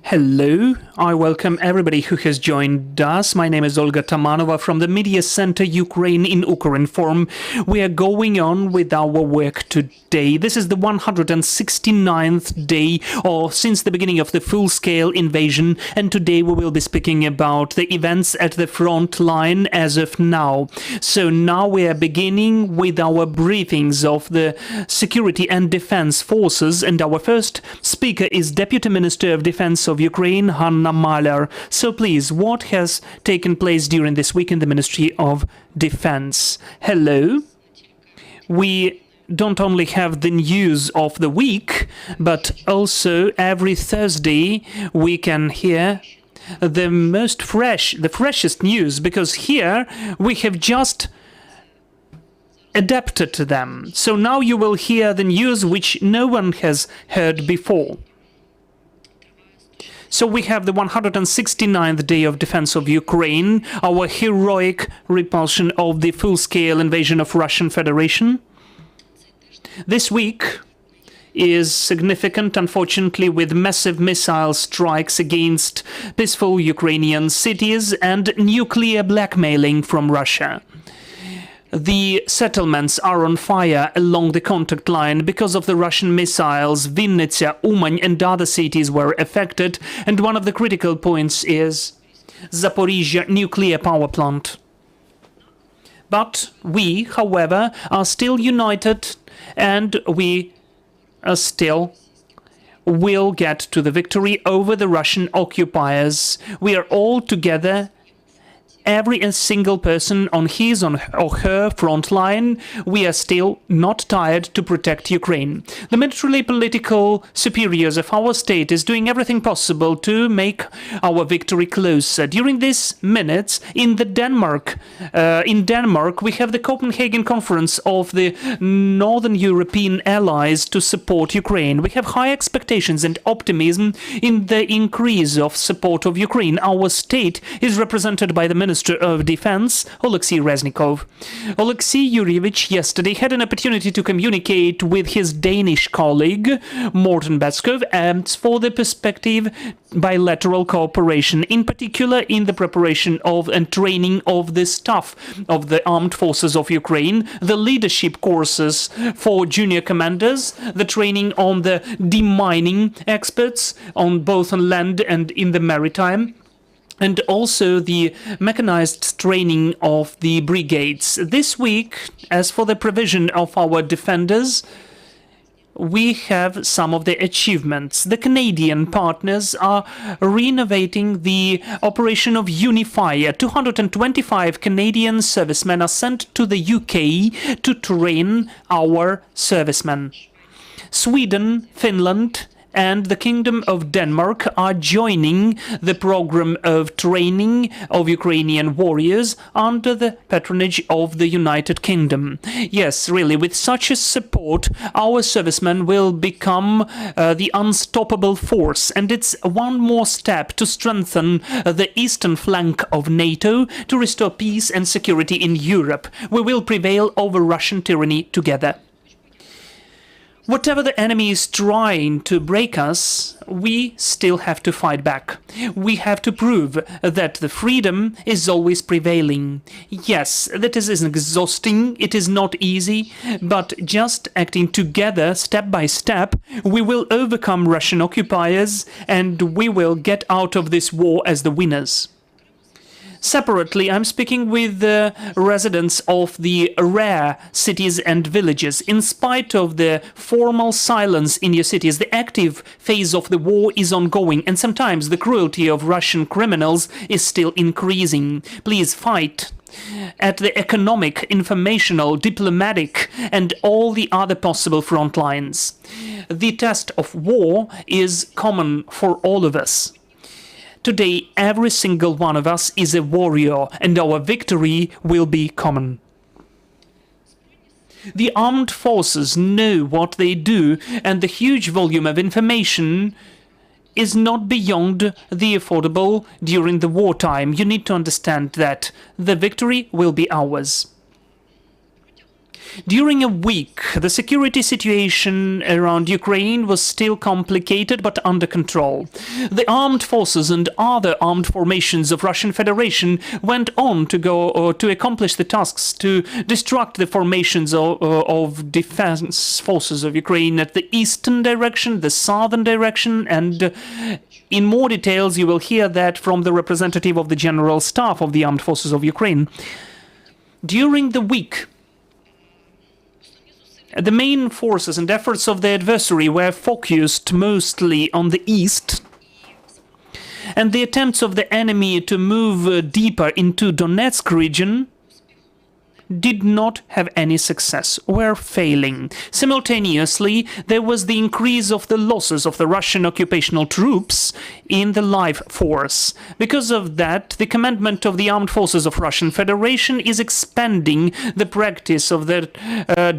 Hello, I welcome everybody who has joined us. My name is Olga Tamanova from the Media Center Ukraine in Ukrinform. We are going on with our work today. This is the 169th day or since the beginning of the full-scale invasion, and today we will be speaking about the events at the front line as of now. So now we are beginning with our briefings of the security and defense forces, and our first speaker is Deputy Minister of Defense of Ukraine, Hanna Malyar. So please, what has taken place during this week in the Ministry of Defense? Hello. We don't only have the news of the week, but also every Thursday we can hear the freshest news, because here we have just adapted to them. So now you will hear the news which no one has heard before. So we have the 169th day of defense of Ukraine, our heroic repulsion of the full-scale invasion of Russian Federation. This week is significant, unfortunately, with massive missile strikes against peaceful Ukrainian cities and nuclear blackmailing from Russia. The settlements are on fire along the contact line because of the Russian missiles. Vinnytsia, Umань and other cities were affected, and one of the critical points is Zaporizhzhia nuclear power plant. But we, however, are still united, and we still will get to the victory over the Russian occupiers. We are all together. Every single person on his or her front line, we are still not tired to protect Ukraine. The militarily political superiors of our state is doing everything possible to make our victory closer. During these minutes, in Denmark, we have the Copenhagen Conference of the Northern European allies to support Ukraine. We have high expectations and optimism in the increase of support of Ukraine. Our state is represented by the Minister of Defense, Oleksiy. Oleksiy Yurievich yesterday had an opportunity to communicate with his Danish colleague, Morten Batskov, for the perspective bilateral cooperation, in particular in the preparation of and training of the staff of the armed forces of Ukraine, the leadership courses for junior commanders, the training on the demining experts on both on land and in the maritime, and also the mechanized training of the brigades. This week, as for the provision of our defenders, we have some of the achievements. The Canadian partners are renovating the operation of Unifier. 225 Canadian servicemen are sent to the UK to train our servicemen. Sweden, Finland, and the Kingdom of Denmark are joining the program of training of Ukrainian warriors under the patronage of the United Kingdom. Yes, really, with such a support, our servicemen will become the unstoppable force, and it's one more step to strengthen the eastern flank of NATO to restore peace and security in Europe. We will prevail over Russian tyranny together. Whatever the enemy is trying to break us, we still have to fight back. We have to prove that the freedom is always prevailing. Yes, that is exhausting, it is not easy, but just acting together, step by step, we will overcome Russian occupiers and we will get out of this war as the winners. Separately, I'm speaking with the residents of the rare cities and villages. In spite of the formal silence in your cities, the active phase of the war is ongoing, and sometimes the cruelty of Russian criminals is still increasing. Please fight at the economic, informational, diplomatic, and all the other possible front lines. The test of war is common for all of us. Today, every single one of us is a warrior, and our victory will be common. The armed forces know what they do, and the huge volume of information is not beyond the affordable during the wartime. You need to understand that the victory will be ours. During a week, the security situation around Ukraine was still complicated but under control. The armed forces and other armed formations of Russian Federation went on to accomplish the tasks to destruct the formations of defense forces of Ukraine at the eastern direction, the southern direction, and in more details you will hear that from the representative of the General Staff of the Armed Forces of Ukraine. During the week, the main forces and efforts of the adversary were focused mostly on the east, and the attempts of the enemy to move deeper into Donetsk region did not have any success, were failing. Simultaneously, there was the increase of the losses of the Russian occupational troops in the life force. Because of that, the commandment of the armed forces of Russian Federation is expanding the practice of the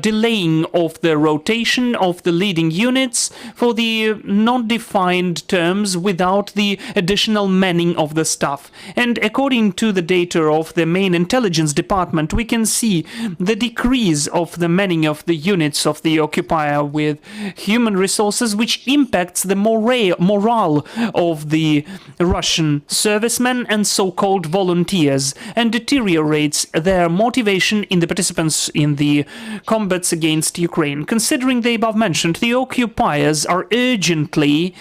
delaying of the rotation of the leading units for the non-defined terms without the additional manning of the staff. And according to the data of the main intelligence department, we can see the decrease of the manning of the units of the occupier with human resources, which impacts the morale of the Russian servicemen and so-called volunteers, and deteriorates their motivation in the participants in the combats against Ukraine. Considering the above mentioned, the occupiers are urgently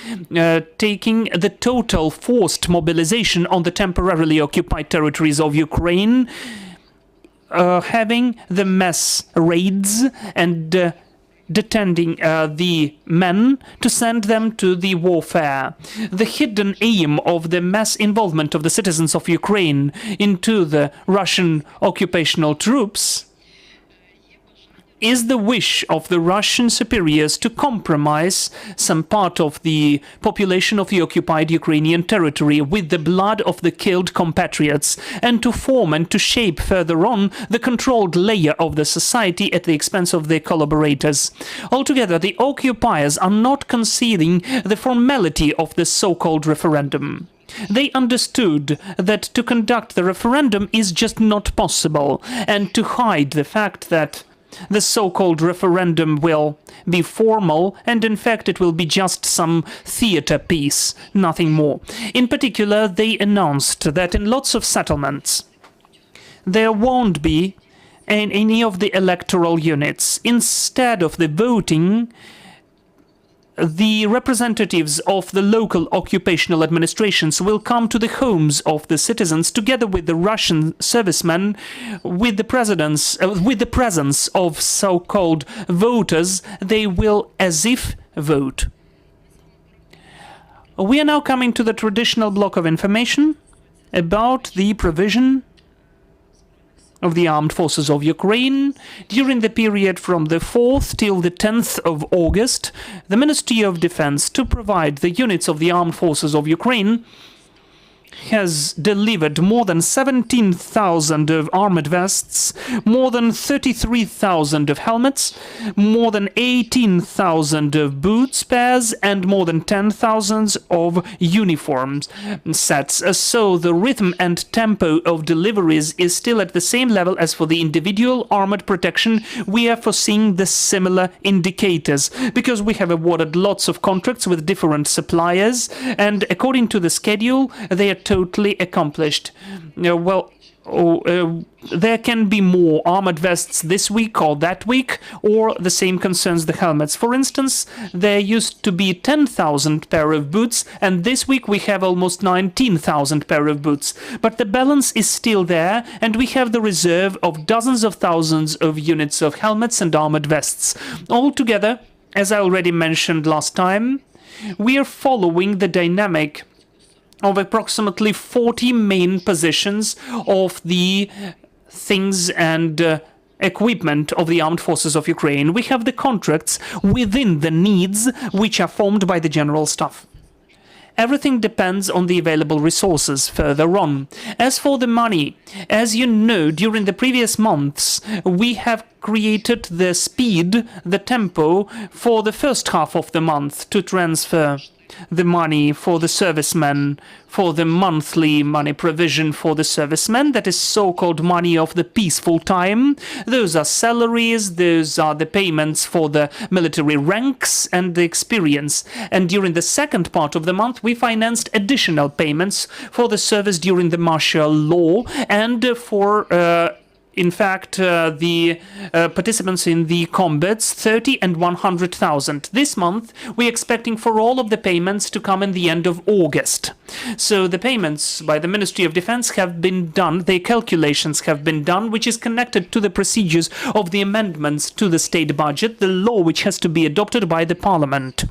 taking the total forced mobilization on the temporarily occupied territories of Ukraine, having the mass raids and detaining the men to send them to the warfare. The hidden aim of the mass involvement of the citizens of Ukraine into the Russian occupational troops is the wish of the Russian superiors to compromise some part of the population of the occupied Ukrainian territory with the blood of the killed compatriots, and to form and to shape further on the controlled layer of the society at the expense of their collaborators. Altogether, the occupiers are not conceding the formality of the so-called referendum. They understood that to conduct the referendum is just not possible, and to hide the fact that the so-called referendum will be formal, and in fact it will be just some theater piece, nothing more. In particular, they announced that in lots of settlements there won't be any of the electoral units. Instead of the voting, the representatives of the local occupational administrations will come to the homes of the citizens together with the Russian servicemen, with the presence of so-called voters. They will as if vote. We are now coming to the traditional block of information about the provision of the armed forces of Ukraine. During the period from the 4th till the 10th of August, the Ministry of Defense, to provide the units of the armed forces of Ukraine, has delivered more than 17,000 of armored vests, more than 33,000 of helmets, more than 18,000 of boot spares, and more than 10,000 of uniforms sets. So the rhythm and tempo of deliveries is still at the same level as for the individual armored protection. We are foreseeing the similar indicators because we have awarded lots of contracts with different suppliers, and according to the schedule, they are totally accomplished. There can be more armored vests this week or that week, or the same concerns the helmets. For instance, there used to be 10,000 pair of boots, and this week we have almost 19,000 pair of boots. But the balance is still there, and we have the reserve of dozens of thousands of units of helmets and armored vests. Altogether, as I already mentioned last time, we are following the dynamic of approximately 40 main positions of the things and equipment of the armed forces of Ukraine. We have the contracts within the needs which are formed by the General Staff. Everything depends on the available resources further on. As for the money, as you know, during the previous months, we have created the speed, the tempo for the first half of the month to transfer the money for the servicemen, for the monthly money provision for the servicemen, that is so-called money of the peaceful time. Those are salaries, those are the payments for the military ranks and the experience. And during the second part of the month, we financed additional payments for the service during the martial law and for in fact, the participants in the combats, 30 and 100,000. This month, we're expecting for all of the payments to come in the end of August. So the payments by the Ministry of Defense have been done, the calculations have been done, which is connected to the procedures of the amendments to the state budget, the law which has to be adopted by the parliament.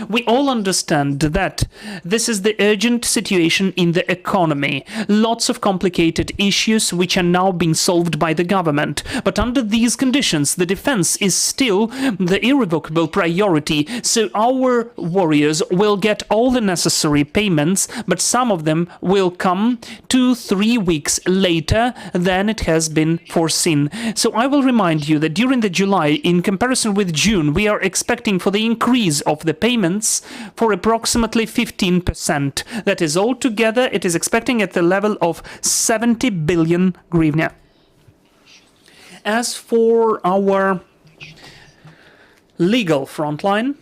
We all understand that this is the urgent situation in the economy. Lots of complicated issues which are now being solved by the government. But under these conditions, the defense is still the irrevocable priority. So our warriors will get all the necessary payments, but some of them will come 2-3 weeks later than it has been foreseen. So I will remind you that during the July, in comparison with June, we are expecting for the increase of the payments for approximately 15%. That is, altogether, it is expecting at the level of 70 billion hryvnia. As for our legal frontline,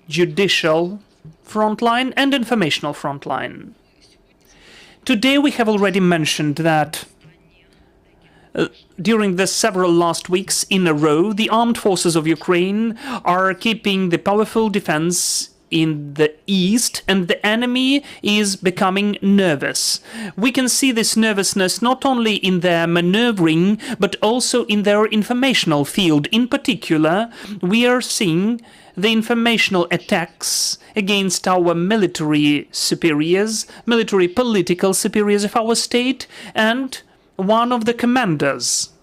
judicial frontline, and informational frontline, today we have already mentioned that during the several last weeks in a row, the armed forces of Ukraine are keeping the powerful defense in the east, and the enemy is becoming nervous. We can see this nervousness not only in their maneuvering, but also in their informational field. In particular, we are seeing the informational attacks against our military superiors, military political superiors of our state, and one of the commanders,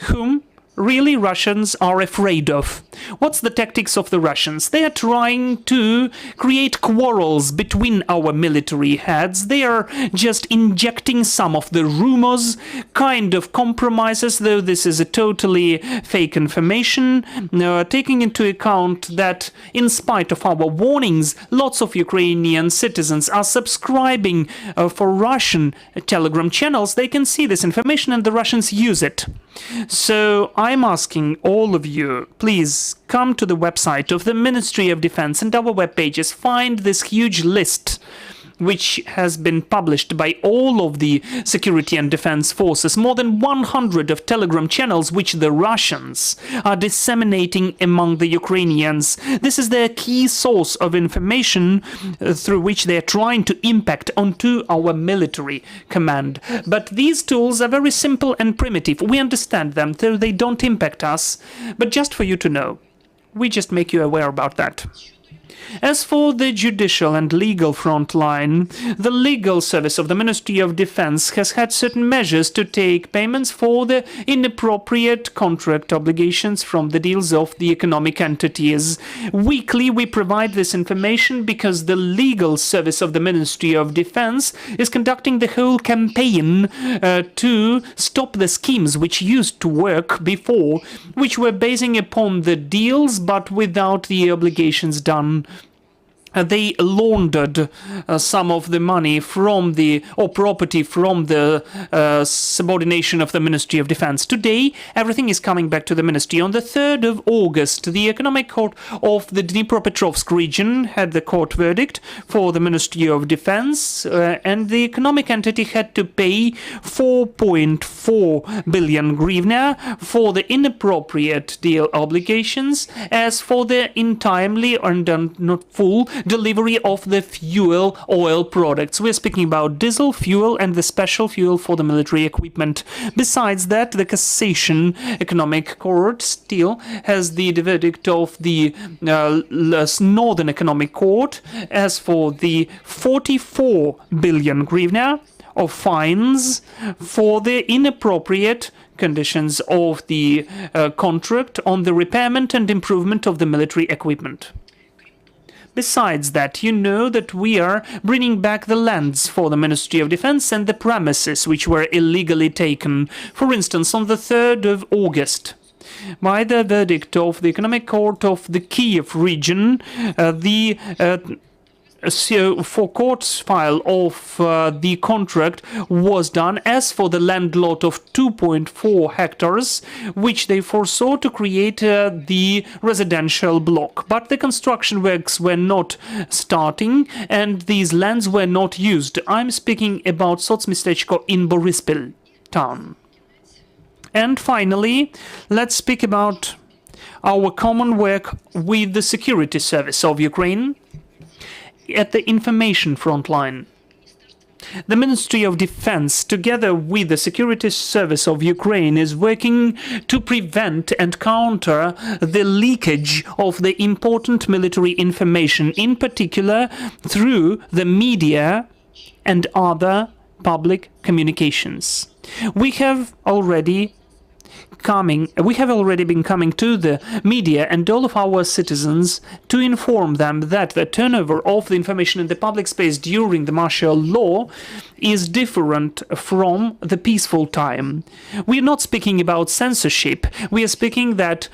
whom really Russians are afraid of. What's the tactics of the Russians? They are trying to create quarrels between our military heads. They are just injecting some of the rumors, kind of compromises, though this is a totally fake information, taking into account that in spite of our warnings, lots of Ukrainian citizens are subscribing for Russian Telegram channels. They can see this information and the Russians use it. So I'm asking all of you, please come to the website of the Ministry of Defense and our web pages, find this huge list which has been published by all of the security and defense forces, more than 100 of Telegram channels which the Russians are disseminating among the Ukrainians. This is their key source of information through which they are trying to impact onto our military command. But these tools are very simple and primitive. We understand them, though they don't impact us. But just for you to know, we just make you aware about that. As for the judicial and legal front line, the legal service of the Ministry of Defense has had certain measures to take payments for the inappropriate contract obligations from the deals of the economic entities. Weekly, we provide this information because the legal service of the Ministry of Defense is conducting the whole campaign to stop the schemes which used to work before, which were basing upon the deals but without the obligations done. They laundered some of the money from the, or property from the subordination of the Ministry of Defense. Today, everything is coming back to the ministry. On the 3rd of August, the Economic Court of the Dnipropetrovsk region had the court verdict for the Ministry of Defense, and the economic entity had to pay 4.4 billion hryvnia for the inappropriate deal obligations, as for the untimely and not full delivery of the fuel oil products. We're speaking about diesel fuel and the special fuel for the military equipment. Besides that, the Cassation Economic Court still has the verdict of the Northern Economic Court as for the 44 billion hryvnia of fines for the inappropriate conditions of the contract on the repairment and improvement of the military equipment. Besides that, you know that we are bringing back the lands for the Ministry of Defense and the premises which were illegally taken. For instance, on the 3rd of August, By the verdict of the Economic Court of the Kiev region, for court's file of the contract was done as for the land lot of 2.4 hectares, which they foresaw to create the residential block. But the construction works were not starting and these lands were not used. I'm speaking about Sotsmistechko in Borispil town. And finally, let's speak about our common work with the security service of Ukraine at the information front line. The Ministry of Defense, together with the Security Service of Ukraine, is working to prevent and counter the leakage of the important military information, in particular through the media and other public communications. We have already been coming to the media and all of our citizens to inform them that the turnover of the information in the public space during the martial law is different from the peaceful time. We are not speaking about censorship. We are speaking that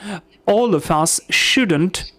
all of us shouldn't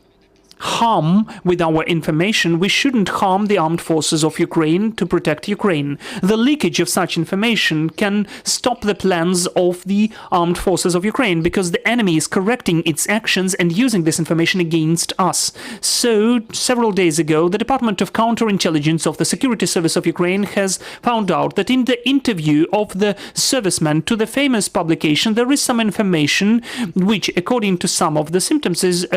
harm with our information. We shouldn't harm the armed forces of Ukraine to protect Ukraine. The leakage of such information can stop the plans of the armed forces of Ukraine because the enemy is correcting its actions and using this information against us. So, several days ago, the Department of Counterintelligence of the Security Service of Ukraine has found out that in the interview of the serviceman to the famous publication, there is some information which, according to some of the symptoms, is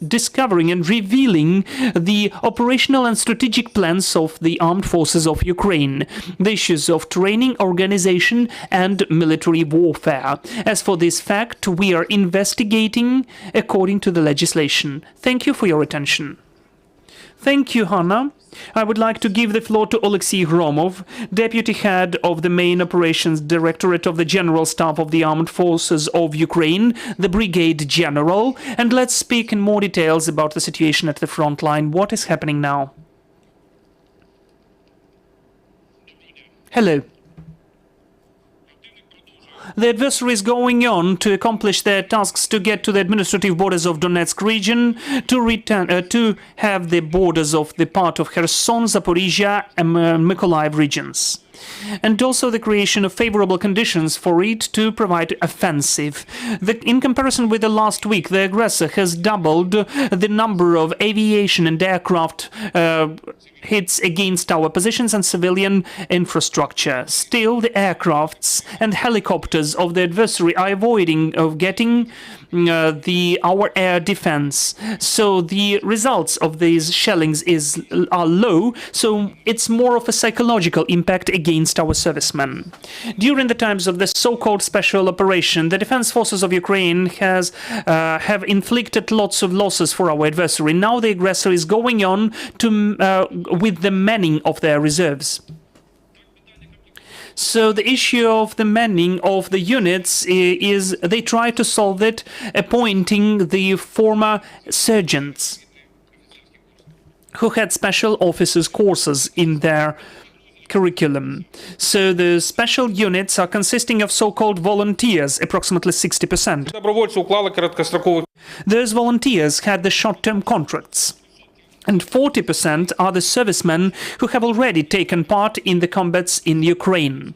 discovering and revealing the operational and strategic plans of the armed forces of Ukraine, the issues of training, organization, and military warfare. As for this fact, we are investigating according to the legislation. Thank you for your attention. Thank you, Hanna. I would like to give the floor to Oleksiy Hromov, Deputy Head of the Main Operations Directorate of the General Staff of the Armed Forces of Ukraine, the Brigade General, and let's speak in more details about the situation at the front line. What is happening now? Hello. The adversary is going on to accomplish their tasks to get to the administrative borders of Donetsk region, to have the borders of the part of Kherson, Zaporizhia, and Mykolaiv regions. And also the creation of favorable conditions for it to provide offensive. In comparison with the last week, the aggressor has doubled the number of aviation and aircraft hits against our positions and civilian infrastructure. Still, the aircrafts and helicopters of the adversary are avoiding of getting our air defense. So the results of these shellings are low, so it's more of a psychological impact against our servicemen. During the times of the so-called special operation, the defense forces of Ukraine have inflicted lots of losses for our adversary. Now the aggressor is going on with the manning of their reserves. So the issue of the manning of the units is they try to solve it appointing the former sergeants who had special officers courses in their curriculum. So the special units are consisting of so-called volunteers, approximately 60%. Those volunteers had the short-term contracts. And 40% are the servicemen who have already taken part in the combats in Ukraine.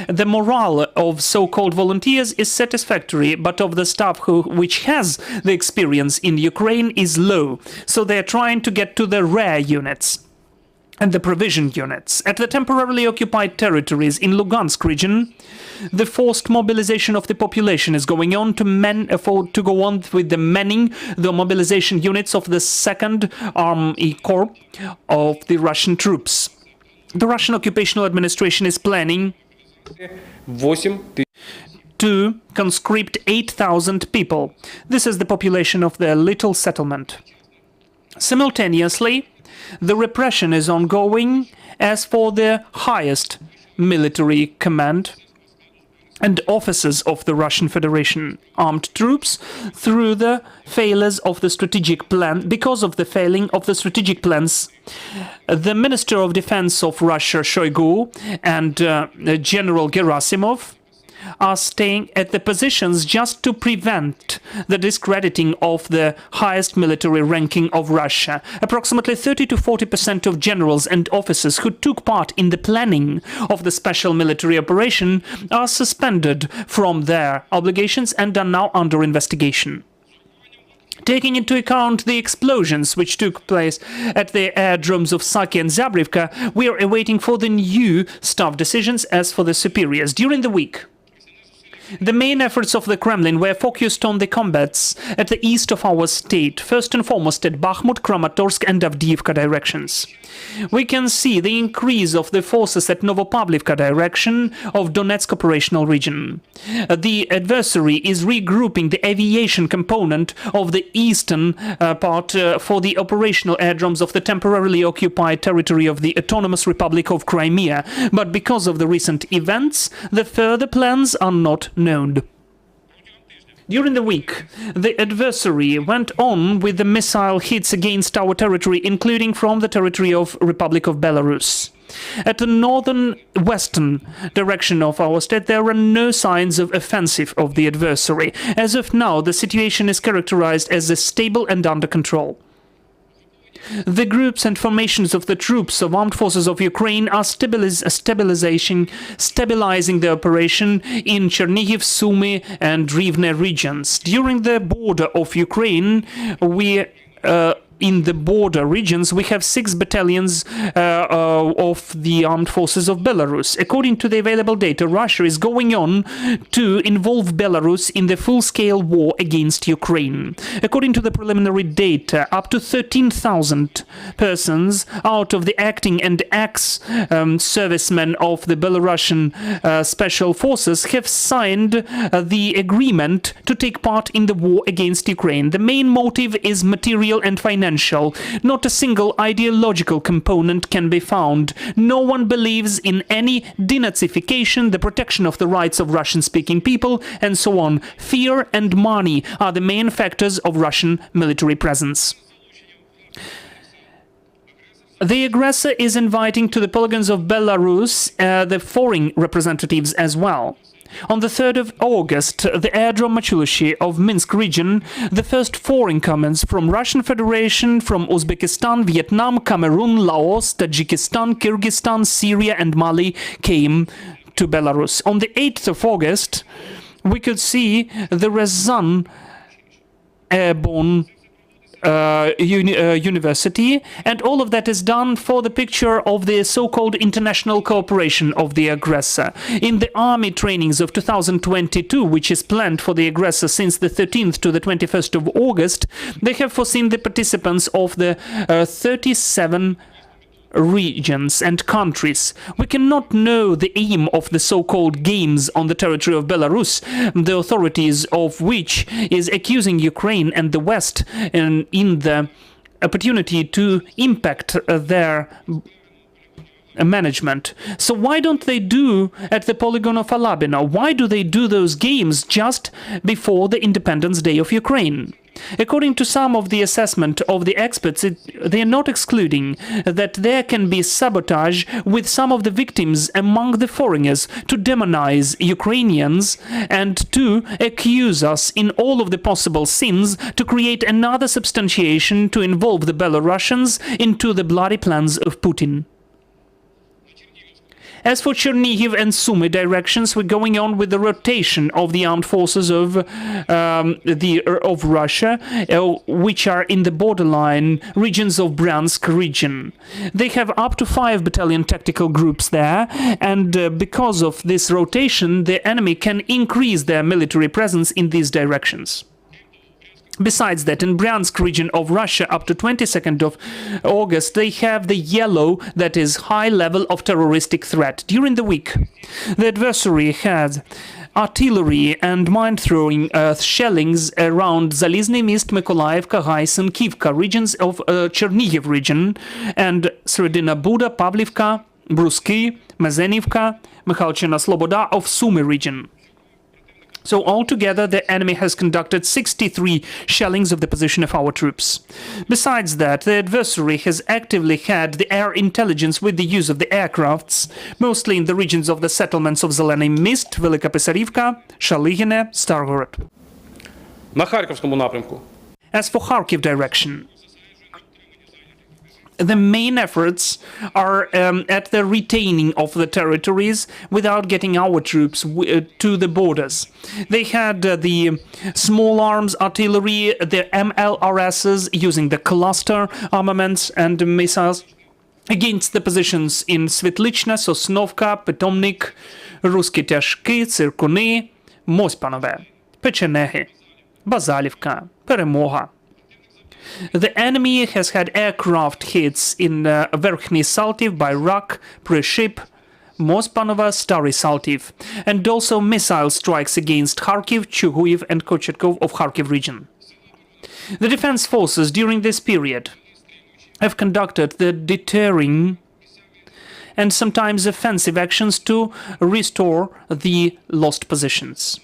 The morale of so-called volunteers is satisfactory, but of the staff which has the experience in Ukraine is low, so they are trying to get to the rare units and the provision units. At the temporarily occupied territories in Lugansk region, the forced mobilization of the population is going on to go on with the manning the mobilization units of the 2nd Army Corps of the Russian troops. The Russian occupational administration is planning to conscript 8,000 people. This is the population of the little settlement. Simultaneously, the repression is ongoing as for the highest military command and officers of the Russian Federation armed troops through the failures of the strategic plan. Because of the failing of the strategic plans, the Minister of Defense of Russia, Shoigu, and General Gerasimov are staying at the positions just to prevent the discrediting of the highest military ranking of Russia. Approximately 30 to 40% of generals and officers who took part in the planning of the special military operation are suspended from their obligations and are now under investigation. Taking into account the explosions which took place at the airdromes of Saki and Zabrivka, we are awaiting for the new staff decisions as for the superiors. During the week, the main efforts of the Kremlin were focused on the combats at the east of our state, first and foremost at Bakhmut, Kramatorsk and Avdiivka directions. We can see the increase of the forces at Novopavlivka direction of Donetsk operational region. The adversary is regrouping the aviation component of the eastern part for the operational airdromes of the temporarily occupied territory of the Autonomous Republic of Crimea, but because of the recent events, the further plans are not known. During the week, the adversary went on with the missile hits against our territory, including from the territory of Republic of Belarus. At the northern western direction of our state, there are no signs of offensive of the adversary. As of now, the situation is characterized as stable and under control. The groups and formations of the troops of armed forces of Ukraine are stabilizing the operation in Chernihiv, Sumy and Rivne regions. During the border of Ukraine, in the border regions, we have 6 battalions of the armed forces of Belarus. According to the available data, Russia is going on to involve Belarus in the full-scale war against Ukraine. According to the preliminary data, up to 13,000 persons out of the acting and ex-servicemen of the Belarusian special forces have signed the agreement to take part in the war against Ukraine. The main motive is material and financial. Not a single ideological component can be found. No one believes in any denazification, the protection of the rights of Russian-speaking people, and so on. Fear and money are the main factors of Russian military presence. The aggressor is inviting to the polygons of Belarus the foreign representatives as well. On the 3rd of August, the airdrome Malyar of Minsk region, the first foreign commands from Russian Federation, from Uzbekistan, Vietnam, Cameroon, Laos, Tajikistan, Kyrgyzstan, Syria and Mali came to Belarus. On the 8th of August, we could see the Ryazan airborne university, and all of that is done for the picture of the so-called international cooperation of the aggressor. In the army trainings of 2022, which is planned for the aggressor since the 13th to the 21st of August, they have foreseen the participants of the 37 regions and countries. We cannot know the aim of the so-called games on the territory of Belarus, the authorities of which is accusing Ukraine and the West in the opportunity to impact their management. So why don't they do at the polygon of Alabino? Why do they do those games just before the Independence Day of Ukraine? According to some of the assessment of the experts, they are not excluding that there can be sabotage with some of the victims among the foreigners to demonize Ukrainians and to accuse us in all of the possible sins, to create another substantiation to involve the Belarusians into the bloody plans of Putin. As for Chernihiv and Sumy directions, we're going on with the rotation of the armed forces of Russia, which are in the borderline regions of Bryansk region. They have up to 5 battalion tactical groups there, and because of this rotation, the enemy can increase their military presence in these directions. Besides that, in Bryansk region of Russia, up to 22nd of August, they have the yellow, that is high level of terroristic threat. During the week, the adversary had artillery and mine-throwing shellings around Zalizny Mist, Mykolaiivka, Gais and Kivka regions of Chernihiv region, and Sredina Buda, Pavlivka, Brusky, Mazenivka, Mikhalchina Sloboda of Sumy region. So altogether, the enemy has conducted 63 shellings of the position of our troops. Besides that, the adversary has actively had the air intelligence with the use of the aircrafts, mostly in the regions of the settlements of Zeleний Mist, Велика Писарівка, Шалигіне, Старгород. На Харківському напрямку. As for Kharkiv direction, the main efforts are at the retaining of the territories without getting our troops to the borders. They had the small arms artillery, the MLRSs using the cluster armaments and missiles against the positions in Світличне, Сосновка, Питомник, Руські Тяжки, Циркуни, Мосьпанове, Печенеги, Базалівка, Перемога. The enemy has had aircraft hits in Verkhny Saltiv, Bayrak, Priship, Mospanova, Stary Saltiv, and also missile strikes against Kharkiv, Chuguyev and Kochetkov of Kharkiv region. The defense forces during this period have conducted the deterring and sometimes offensive actions to restore the lost positions.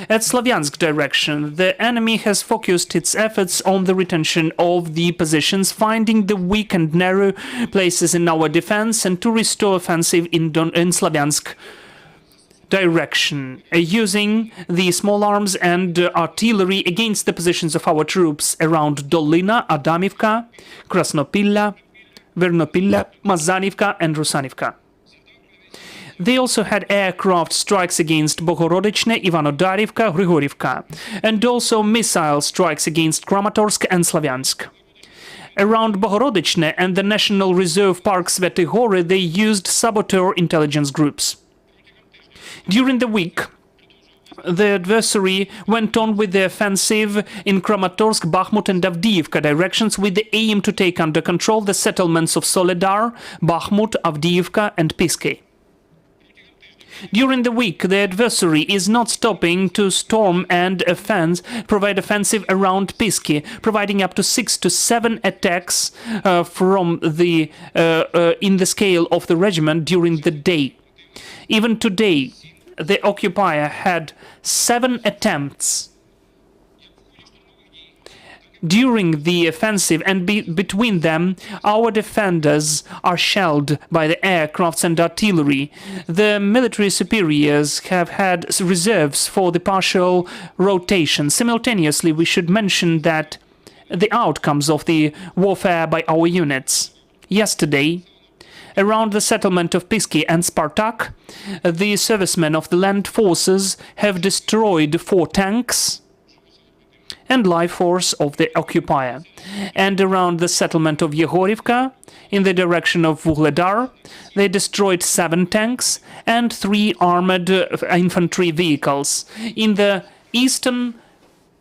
At Slavyansk direction, the enemy has focused its efforts on the retention of the positions, finding the weak and narrow places in our defense, and to restore offensive in Slavyansk direction, using the small arms and artillery against the positions of our troops around Dolina, Adamivka, Krasnopilla, Vernopilla, Mazanivka and Rusanivka. They also had aircraft strikes against Bohorodichne, Ivanodarivka, Grigorivka, and also missile strikes against Kramatorsk and Slavyansk. Around Bohorodichne and the National Reserve Park Svety Hory, they used saboteur intelligence groups. During the week, the adversary went on with the offensive in Kramatorsk, Bakhmut and Avdiivka directions with the aim to take under control the settlements of Soledar, Bakhmut, Avdiivka and Pisky. During the week, the adversary is not stopping to storm and provide offensive around Pisky, providing up to 6 to 7 attacks from the in the scale of the regiment during the day. Even today, the occupier had 7 attempts during the offensive, and between them, our defenders are shelled by the aircrafts and artillery. The military superiors have had reserves for the partial rotation. Simultaneously, we should mention that the outcomes of the warfare by our units. Yesterday, around the settlement of Pisky and Spartak, the servicemen of the land forces have destroyed 4 tanks and life force of the occupier. And around the settlement of Yegorivka, in the direction of Vuhledar, they destroyed 7 tanks and 3 armored infantry vehicles. In the eastern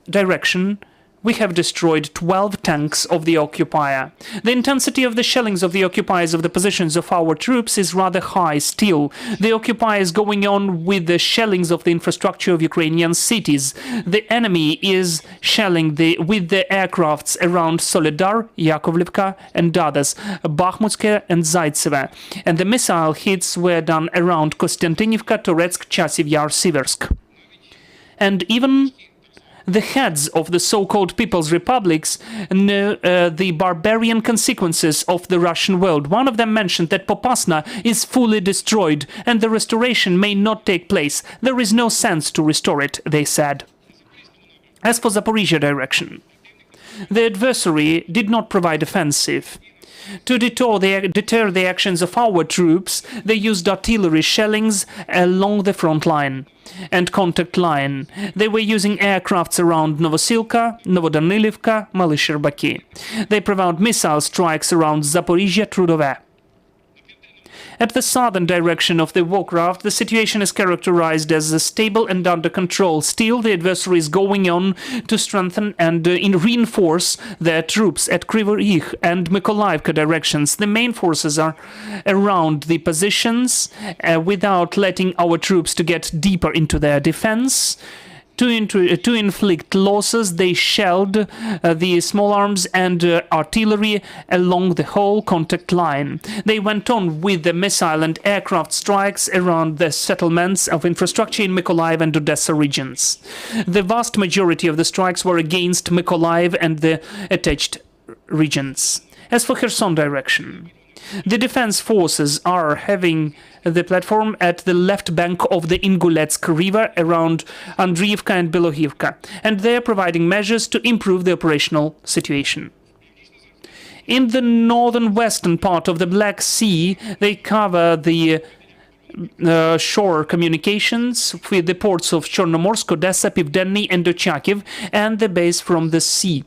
direction, we have destroyed 12 tanks of the occupier. The intensity of the shellings of the occupiers of the positions of our troops is rather high still. The occupier is going on with the shellings of the infrastructure of Ukrainian cities. The enemy is shelling with the aircrafts around Soledar, Yakovlivka and others, Bakhmutske and Zaitsevo. And the missile hits were done around Kostantinivka, Toretsk, Chasiv Yar, Siversk. And even the heads of the so-called People's Republics know the barbarian consequences of the Russian world. One of them mentioned that Popasna is fully destroyed and the restoration may not take place. There is no sense to restore it, they said. As for Zaporizhia direction, the adversary did not provide offensive. To deter the actions of our troops, they used artillery shellings along the front line and contact line. They were using aircrafts around Novosilka, Novodanilivka, Maly-Sherbaki. They provided missile strikes around Zaporizhia, Trudove. At the southern direction of the warcraft, the situation is characterized as stable and under control. Still, the adversary is going on to strengthen and reinforce their troops at Kryvyi Rih and Mykolaiivka directions. The main forces are around the positions without letting our troops to get deeper into their defense. To inflict losses, they shelled the small arms and artillery along the whole contact line. They went on with the missile and aircraft strikes around the settlements of infrastructure in Mykolaiv and Odessa regions. The vast majority of the strikes were against Mykolaiv and the attached regions. As for Kherson direction, the defense forces are having the platform at the left bank of the Inguletsk River around Andriivka and Belohivka, and they are providing measures to improve the operational situation. In the northern western part of the Black Sea, they cover the shore communications with the ports of Chornomorsk, Odessa, Pivdenny, and Ocharkiv, and the base from the sea.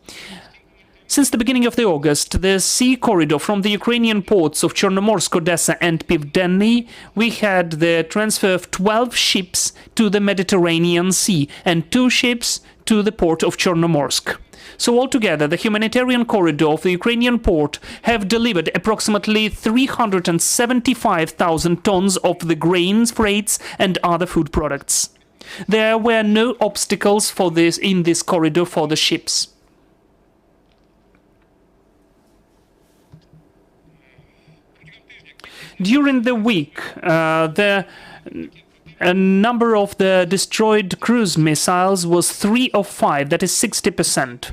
Since the beginning of August, the sea corridor from the Ukrainian ports of Chornomorsk, Odessa, and Pivdenny, we had the transfer of 12 ships to the Mediterranean Sea and 2 ships to the port of Chornomorsk. So altogether, the humanitarian corridor of the Ukrainian port have delivered approximately 375,000 tons of the grains, freights, and other food products. There were no obstacles for this in this corridor for the ships. During the week, the number of the destroyed cruise missiles was 3 of 5, that is 60%.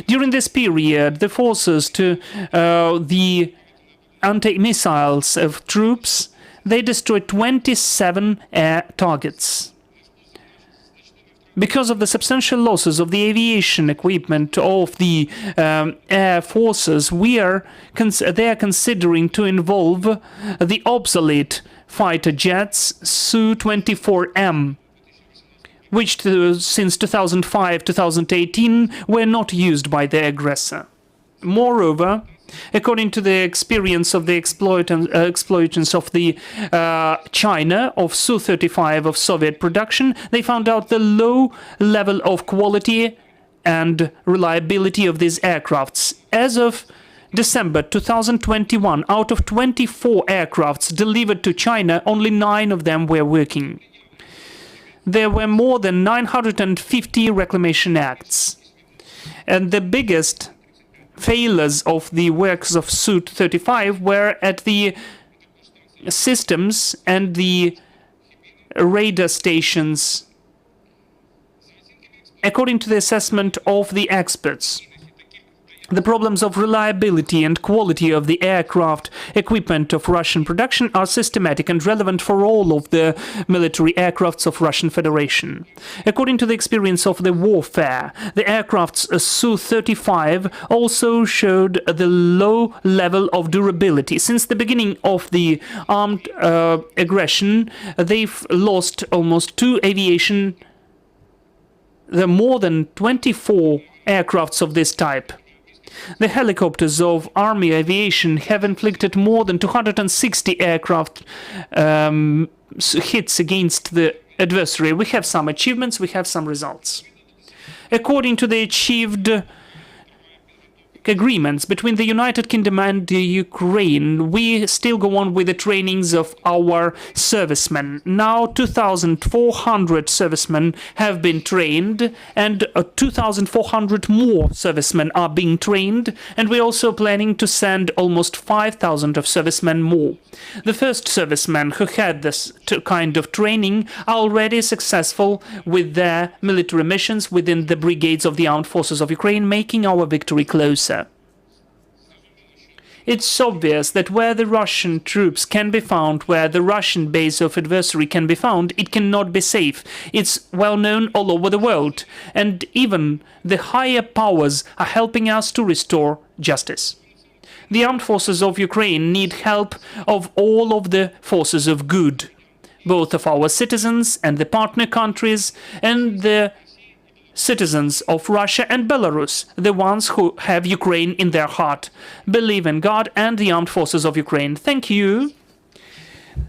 During this period, the forces to the anti-missiles of troops, they destroyed 27 air targets. Because of the substantial losses of the aviation equipment of the air forces, they are considering to involve the obsolete fighter jets Su-24M, which since 2005-2018 were not used by the aggressor. Moreover, according to the experience of the exploitants of the China of Su-35 of Soviet production, they found out the low level of quality and reliability of these aircrafts. As of December 2021, out of 24 aircrafts delivered to China, only 9 of them were working. There were more than 950 reclamation acts. And the biggest failures of the works of Su-35 were at the systems and the radar stations. According to the assessment of the experts, the problems of reliability and quality of the aircraft equipment of Russian production are systematic and relevant for all of the military aircrafts of Russian Federation. According to the experience of the warfare, the aircrafts Su-35 also showed the low level of durability. Since the beginning of the armed aggression, they've lost almost 2 aviation, more than 24 aircrafts of this type. The helicopters of Army Aviation have inflicted more than 260 aircraft hits against the adversary. We have some achievements, we have some results. According to the achieved agreements between the United Kingdom and Ukraine, we still go on with the trainings of our servicemen. Now 2,400 servicemen have been trained, and 2,400 more servicemen are being trained, and we're also planning to send almost 5,000 of servicemen more. The first servicemen who had this kind of training are already successful with their military missions within the brigades of the armed forces of Ukraine, making our victory closer. It's obvious that where the Russian troops can be found, where the Russian base of adversary can be found, it cannot be safe. It's well known all over the world, and even the higher powers are helping us to restore justice. The armed forces of Ukraine need help of all of the forces of good, both of our citizens and the partner countries and the citizens of Russia and Belarus, the ones who have Ukraine in their heart, believe in God and the armed forces of Ukraine. Thank you.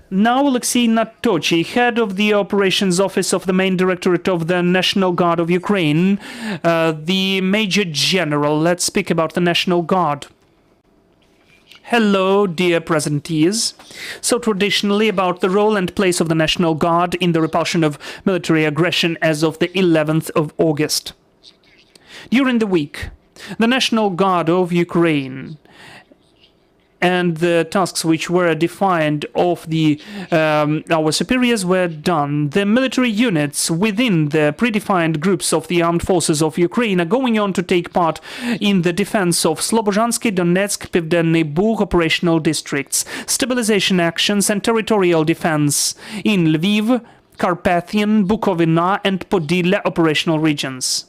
Now Oleksiy Nadtochiy, head of the operations office of the main directorate of the National Guard of Ukraine, the Major General. Let's speak about the National Guard. Hello, dear presentees. So traditionally about the role and place of the National Guard in the repulsion of military aggression as of the 11th of August. During the week, the National Guard of Ukraine and the tasks which were defined of our superiors were done. The military units within the predefined groups of the armed forces of Ukraine are going on to take part in the defense of Slobozhansky, Donetsk, Pivdenny Bug operational districts, stabilization actions and territorial defense in Lviv, Carpathian, Bukovina and Podillia operational regions.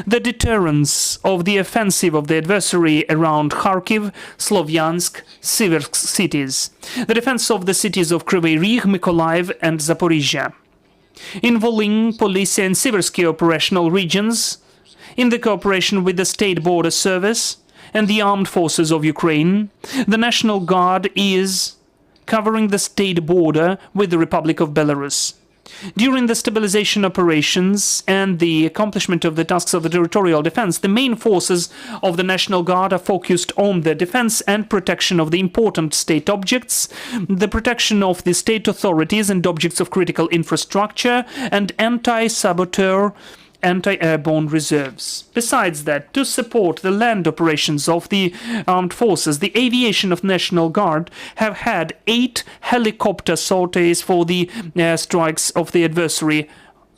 The deterrence of the offensive of the adversary around Kharkiv, Slovyansk, Siversk cities. The defense of the cities of Kryvyi Rih, Mykolaiv and Zaporizhia. In Volyn, Polyssia and Siversky operational regions, in the cooperation with the State Border Service and the Armed Forces of Ukraine, the National Guard is covering the state border with the Republic of Belarus. During the stabilization operations and the accomplishment of the tasks of the territorial defense, the main forces of the National Guard are focused on the defense and protection of the important state objects, the protection of the state authorities and objects of critical infrastructure, and anti-saboteur anti-airborne reserves. Besides that, to support the land operations of the armed forces, the aviation of National Guard have had 8 helicopter sorties for the strikes of the adversary.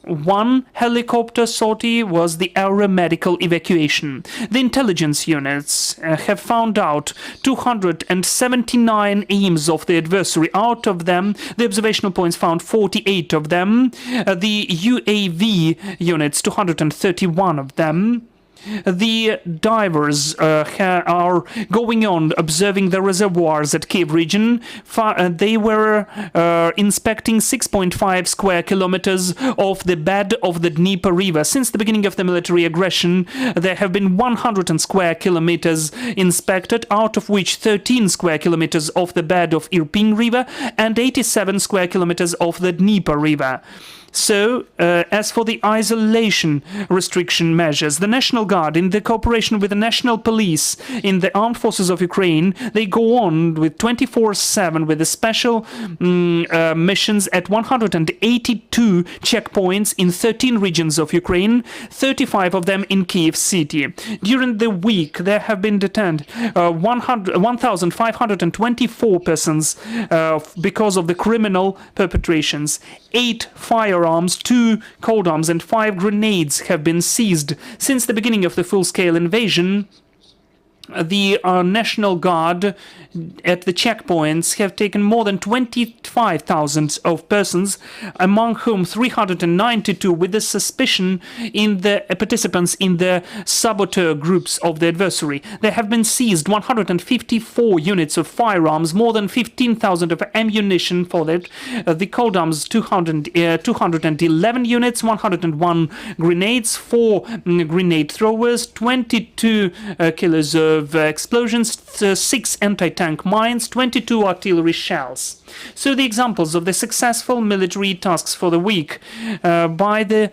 One helicopter sortie was the aeromedical evacuation. The intelligence units have found out 279 aims of the adversary. Out of them, the observational points found 48 of them. The UAV units, 231 of them. The divers are going on observing the reservoirs at Kiev region. They were inspecting 6.5 square kilometers of the bed of the Dnieper River. Since the beginning of the military aggression, there have been 100 square kilometers inspected, out of which 13 square kilometers of the bed of Irpin River and 87 square kilometers of the Dnieper River. So, as for the isolation restriction measures, the National Guard, in the cooperation with the National Police in the Armed Forces of Ukraine, they go on with 24/7 with the special missions at 182 checkpoints in 13 regions of Ukraine, 35 of them in Kiev city. During the week, there have been detained 1,524 persons because of the criminal perpetrations. 8 firearms, 2 cold arms and 5 grenades have been seized. Since the beginning of the full-scale invasion, the National Guard at the checkpoints have taken more than 25,000 of persons, among whom 392 with the suspicion in the participants in the saboteur groups of the adversary. There have been seized 154 units of firearms, more than 15,000 of ammunition for that. The cold arms, 211 units, 101 grenades, 4 grenade throwers, 22 kilos of explosions, 6 anti-tank mines, 22 artillery shells. So the examples of the successful military tasks for the week by the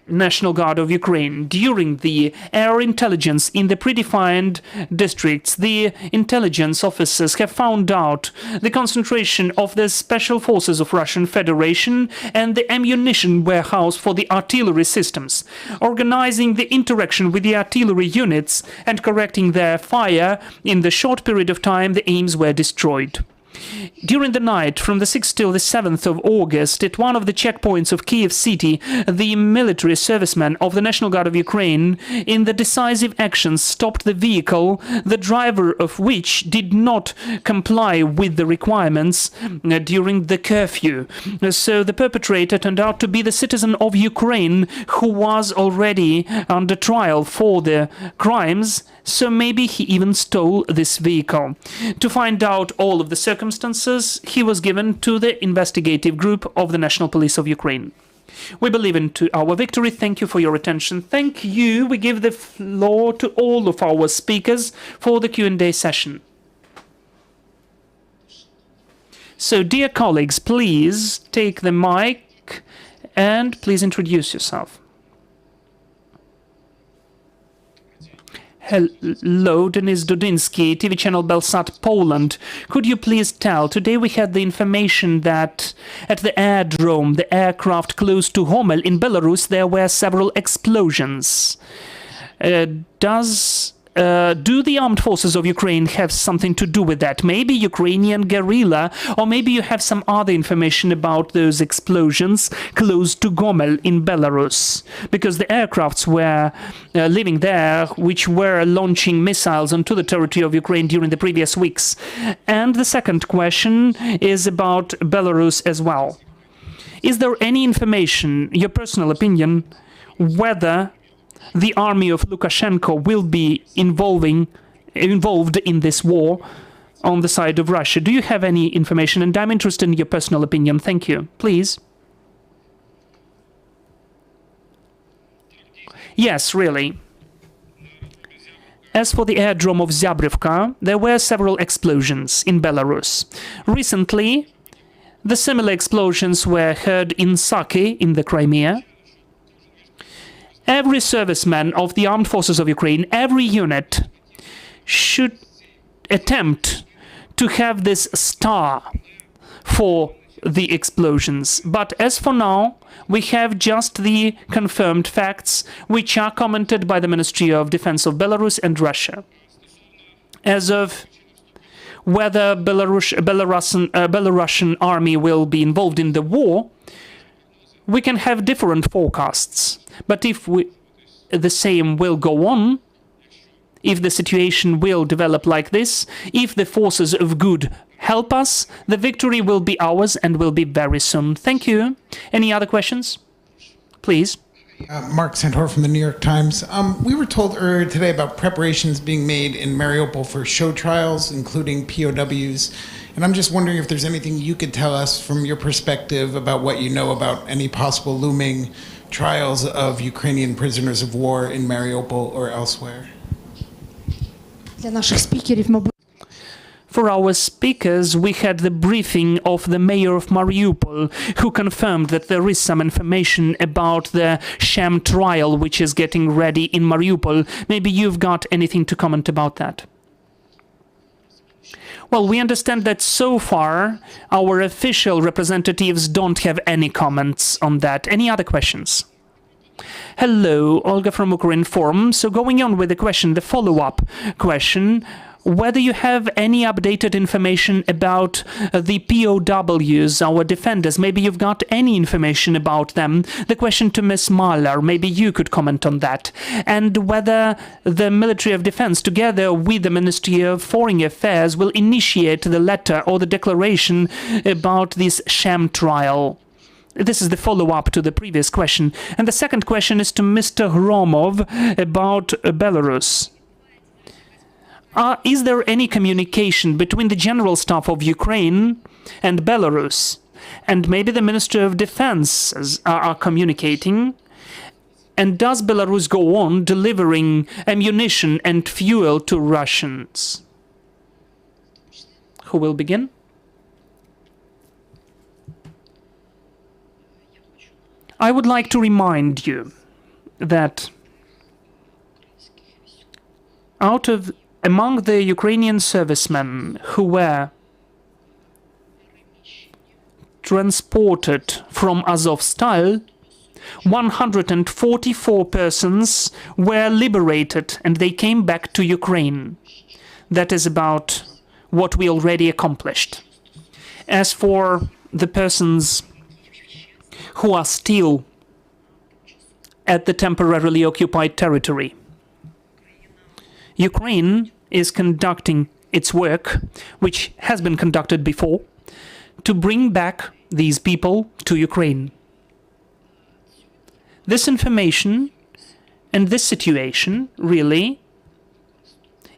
National Guard of Ukraine. During the air intelligence in the predefined districts, the intelligence officers have found out the concentration of the special forces of Russian Federation and the ammunition warehouse for the artillery systems, organizing the interaction with the artillery units and correcting their fire. In the short period of time, the aims were destroyed. During the night, from the 6th till the 7th of August, at one of the checkpoints of Kiev city, the military servicemen of the National Guard of Ukraine, in the decisive actions, stopped the vehicle, the driver of which did not comply with the requirements during the curfew. So the perpetrator turned out to be the citizen of Ukraine who was already under trial for the crimes, so maybe he even stole this vehicle. To find out all of the circumstances, he was given to the investigative group of the National Police of Ukraine. We believe in our victory. Thank you for your attention. Thank you. We give the floor to all of our speakers for the Q&A session. So, dear colleagues, please take the mic and please introduce yourself. Hello, Denis Dudinsky, TV channel Belsat, Poland. Could you please tell, today we had the information that at the aerodrome, the aircraft close to Hromov in Belarus, there were several explosions. Do the armed forces of Ukraine have something to do with that? Maybe Ukrainian guerrilla, or maybe you have some other information about those explosions close to Gomel in Belarus, because the aircrafts were living there, which were launching missiles onto the territory of Ukraine during the previous weeks. And the second question is about Belarus as well. Is there any information, your personal opinion, whether the army of Lukashenko will be involved in this war on the side of Russia? Do you have any information? And I'm interested in your personal opinion. Thank you. Please. Yes, really. As for the aerodrome of Zyabryvka, there were several explosions in Belarus. Recently, the similar explosions were heard in Saki, in the Crimea. Every serviceman of the armed forces of Ukraine, every unit, should attempt to have this star for the explosions. But as for now, we have just the confirmed facts, which are commented by the Ministry of Defense of Belarus and Russia. As of whether Belarusian army will be involved in the war, we can have different forecasts. But if the same will go on, if the situation will develop like this, if the forces of good help us, the victory will be ours and will be very soon. Thank you. Any other questions? Please. Mark Santor from the New York Times. We were told earlier today about preparations being made in Mariupol for show trials, including POWs. And I'm just wondering if there's anything you could tell us from your perspective about what you know about any possible looming trials of Ukrainian prisoners of war in Mariupol or elsewhere. Для наших спікерів, мабуть, For our speakers, we had the briefing of the mayor of Mariupol, who confirmed that there is some information about the sham trial which is getting ready in Mariupol. Maybe you've got anything to comment about that. Well, we understand that so far our official representatives don't have any comments on that. Any other questions? Hello, Olga from Ukrinform. So going on with the question, the follow-up question, whether you have any updated information about the POWs, our defenders. Maybe you've got any information about them. The question to Ms. Malyar, maybe you could comment on that. And whether the Military of Defense, together with the Ministry of Foreign Affairs, will initiate the letter or the declaration about this sham trial. This is the follow-up to the previous question. And the second question is to Mr. Hromov about Belarus. Is there any communication between the General Staff of Ukraine and Belarus? And maybe the Ministry of Defense are communicating? And does Belarus go on delivering ammunition and fuel to Russians? Who will begin? I would like to remind you that among the Ukrainian servicemen who were transported from Azovstal, 144 persons were liberated and they came back to Ukraine. That is about what we already accomplished. As for the persons who are still at the temporarily occupied territory, Ukraine is conducting its work, which has been conducted before, to bring back these people to Ukraine. This information and this situation really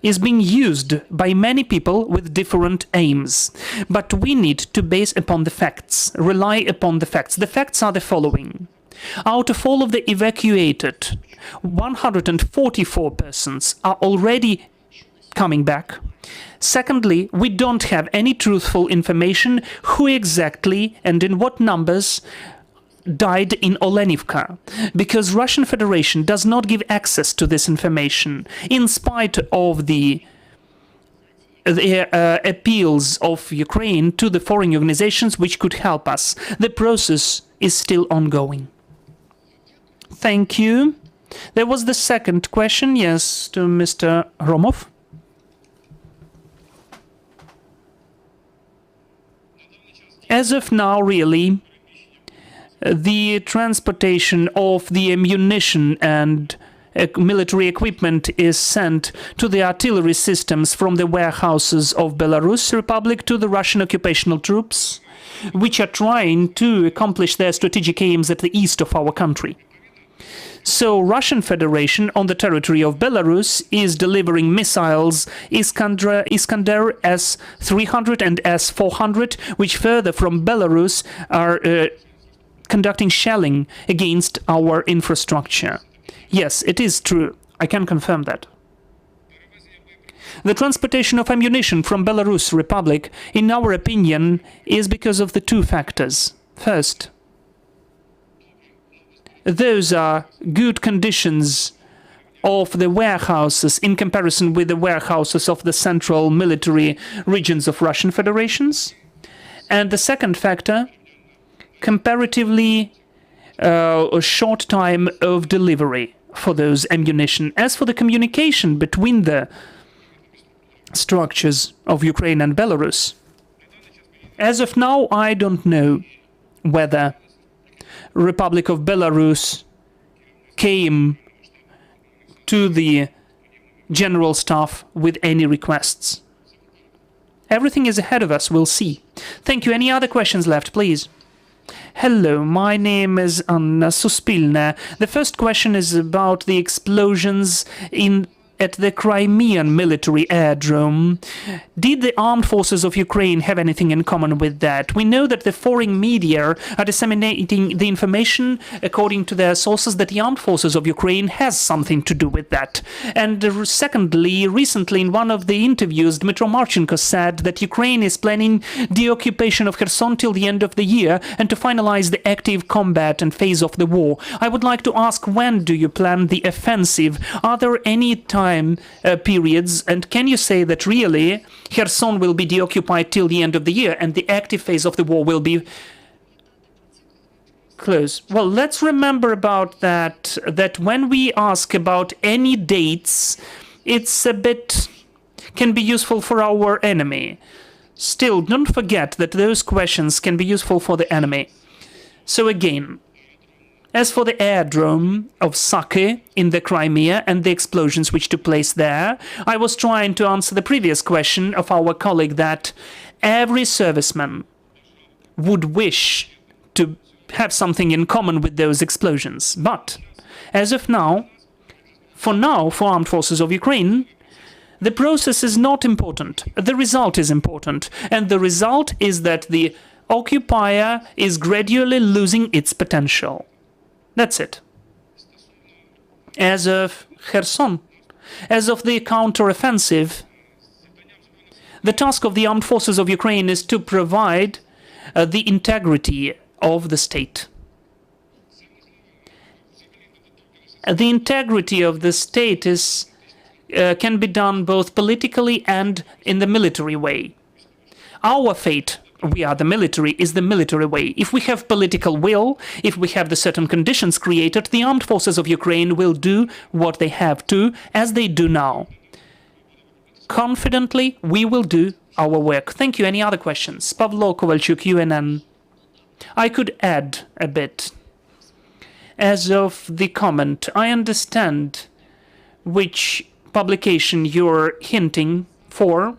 is being used by many people with different aims. But we need to base upon the facts, rely upon the facts. The facts are the following. Out of all of the evacuated, 144 persons are already coming back. Secondly, we don't have any truthful information who exactly and in what numbers died in Olenivka, because Russian Federation does not give access to this information, in spite of the appeals of Ukraine to the foreign organizations which could help us. The process is still ongoing. Thank you. There was the second question, yes, to Mr. Hromov. As of now, really, the transportation of the ammunition and military equipment is sent to the artillery systems from the warehouses of Belarus Republic to the Russian occupational troops, which are trying to accomplish their strategic aims at the east of our country. So Russian Federation on the territory of Belarus is delivering missiles Iskander S-300 and S-400, which further from Belarus are conducting shelling against our infrastructure. Yes, it is true. I can confirm that. The transportation of ammunition from Belarus Republic, in our opinion, is because of the two factors. First, those are good conditions of the warehouses in comparison with the warehouses of the central military regions of Russian Federations. And the second factor, comparatively a short time of delivery for those ammunition. As for the communication between the structures of Ukraine and Belarus, as of now, I don't know whether Republic of Belarus came to the General Staff with any requests. Everything is ahead of us, we'll see. Thank you. Any other questions left, please? Hello, my name is Hanna Suspilna. The first question is about the explosions at the Crimean military airdrome. Did the armed forces of Ukraine have anything in common with that? We know that the foreign media are disseminating the information according to their sources that the armed forces of Ukraine has something to do with that. And secondly, recently in one of the interviews, Dmytro Marchenko said that Ukraine is planning the occupation of Kherson till the end of the year and to finalize the active combat and phase of the war. I would like to ask, when do you plan the offensive? Are there any time periods, and can you say that really Kherson will be deoccupied till the end of the year and the active phase of the war will be close? Well, let's remember about that when we ask about any dates, it's a bit can be useful for our enemy. Still, don't forget that those questions can be useful for the enemy. So again, as for the airdrome of Saki in the Crimea and the explosions which took place there, I was trying to answer the previous question of our colleague that every serviceman would wish to have something in common with those explosions. But as of now, for armed forces of Ukraine, the process is not important. The result is important. And the result is that the occupier is gradually losing its potential. That's it. As of Kherson, as of the counter-offensive, the task of the armed forces of Ukraine is to provide the integrity of the state. The integrity of the state can be done both politically and in the military way. Our fate, we are the military, is the military way. If we have political will, if we have the certain conditions created, the armed forces of Ukraine will do what they have to, as they do now. Confidently, we will do our work. Thank you. Any other questions? Pavlo Kovalchuk, UNN. I could add a bit. As of the comment, I understand which publication you're hinting for.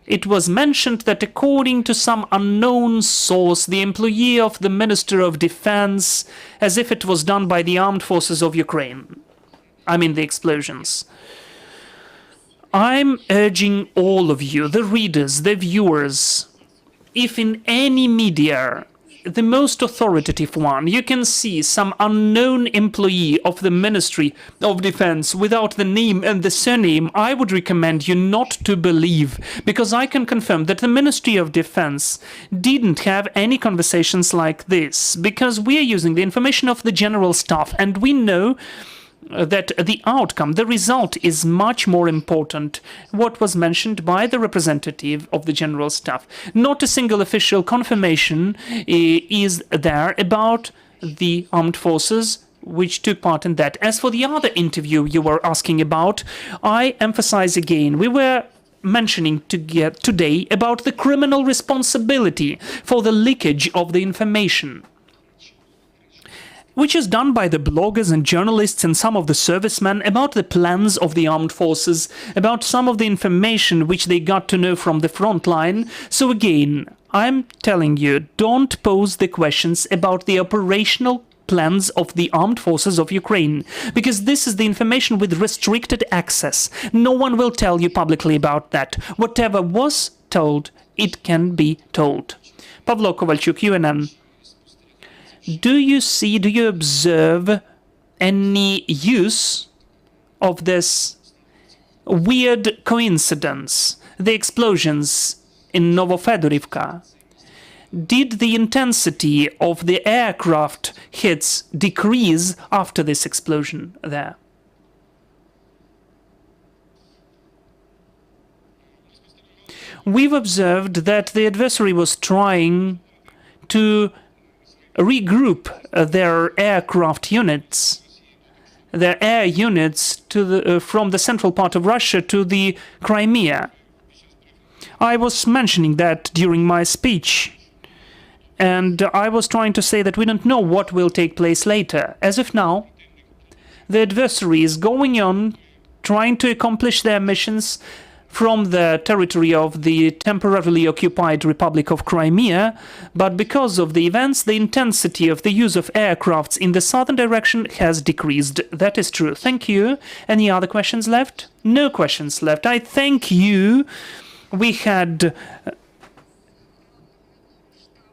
It was mentioned that according to some unknown source, the employee of the Minister of Defense, as if it was done by the armed forces of Ukraine. I mean the explosions. I'm urging all of you, the readers, the viewers, if in any media the most authoritative one. You can see some unknown employee of the Ministry of Defense without the name and the surname. I would recommend you not to believe, because I can confirm that the Ministry of Defense didn't have any conversations like this, because we are using the information of the General Staff, and we know that the outcome, the result, is much more important. What was mentioned by the representative of the General Staff. Not a single official confirmation is there about the armed forces which took part in that. As for the other interview you were asking about, I emphasize again, we were mentioning today about the criminal responsibility for the leakage of the information, which is done by the bloggers and journalists and some of the servicemen about the plans of the armed forces, about some of the information which they got to know from the front line. So again, I'm telling you, don't pose the questions about the operational plans of the armed forces of Ukraine, because this is the information with restricted access. No one will tell you publicly about that. Whatever was told, it can be told. Pavlo Kovalchuk, UNN. Do you observe any use of this weird coincidence, the explosions in Novofedorivka? Did the intensity of the aircraft hits decrease after this explosion there? We've observed that the adversary was trying to regroup their aircraft units, their air units to from the central part of Russia to the Crimea. I was mentioning that during my speech, and I was trying to say that we don't know what will take place later. As of now, the adversary is going on trying to accomplish their missions from the territory of the temporarily occupied Republic of Crimea, but because of the events, the intensity of the use of aircrafts in the southern direction has decreased. That is true. Thank you. Any other questions left? No questions left. I thank you. We had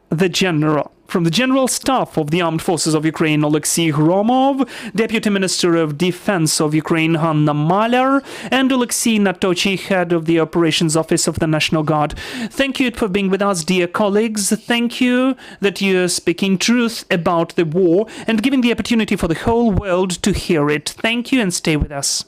the general from the General Staff of the Armed Forces of Ukraine, Oleksiy Hromov, Deputy Minister of Defense of Ukraine, Hanna Malyar, and Oleksiy Nadtochiy, Head of the Operations Office of the National Guard. Thank you for being with us, dear colleagues. Thank you that you're speaking truth about the war and giving the opportunity for the whole world to hear it. Thank you and stay with us.